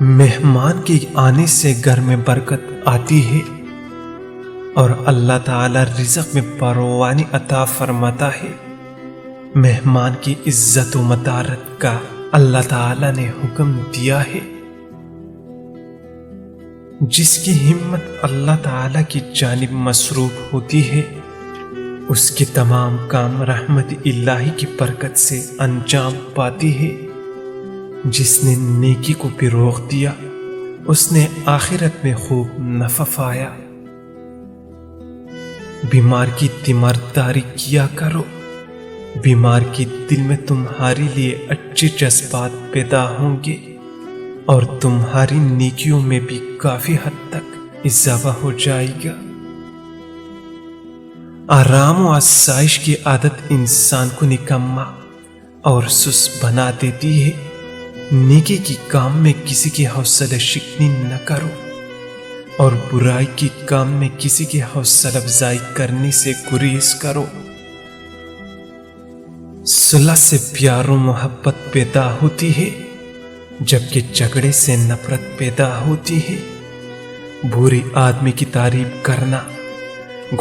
مہمان کے آنے سے گھر میں برکت آتی ہے اور اللہ تعالی رزق میں فراوانی عطا فرماتا ہے۔ مہمان کی عزت و مدارت کا اللہ تعالی نے حکم دیا ہے۔ جس کی ہمت اللہ تعالی کی جانب مصروف ہوتی ہے اس کے تمام کام رحمت الہی کی برکت سے انجام پاتی ہے۔ جس نے نیکی کو فروغ دیا اس نے آخرت میں خوب نفع پایا۔ بیمار کی تیمارداری کیا کرو، بیمار کے دل میں تمہارے لیے اچھے جذبات پیدا ہوں گے اور تمہاری نیکیوں میں بھی کافی حد تک اضافہ ہو جائے گا۔ آرام و آسائش کی عادت انسان کو نکما اور سست بنا دیتی ہے۔ نیکی کی کام میں کسی کی حوصلہ شکنی نہ کرو اور برائی کی کام میں کسی کی حوصلہ افزائی کرنے سے گریز کرو۔ صلح سے پیار و محبت پیدا ہوتی ہے جبکہ جھگڑے سے نفرت پیدا ہوتی ہے۔ برے آدمی کی تعریف کرنا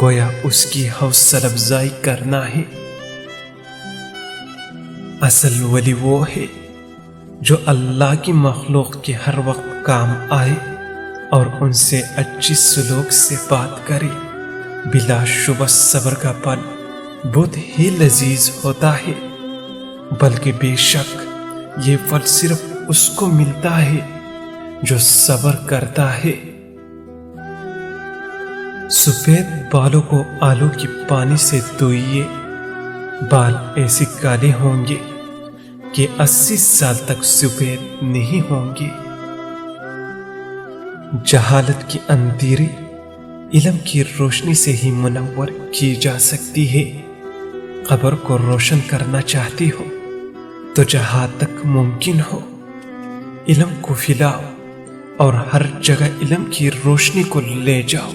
گویا اس کی حوصلہ افزائی کرنا ہے۔ اصل ولی وہ ہے جو اللہ کی مخلوق کے ہر وقت کام آئے اور ان سے اچھی سلوک سے بات کرے۔ بلا شبہ صبر کا پھل بہت ہی لذیذ ہوتا ہے، بلکہ بے شک یہ پھل صرف اس کو ملتا ہے جو صبر کرتا ہے۔ سفید بالوں کو آلو کے پانی سے دھوئیے، بال ایسے کالے ہوں گے کہ 80 سال تک سفید نہیں ہوں گے۔ جہالت کی اندھیری علم کی روشنی سے ہی منور کی جا سکتی ہے۔ قبر کو روشن کرنا چاہتی ہو تو جہاں تک ممکن ہو علم کو پھیلاؤ اور ہر جگہ علم کی روشنی کو لے جاؤ۔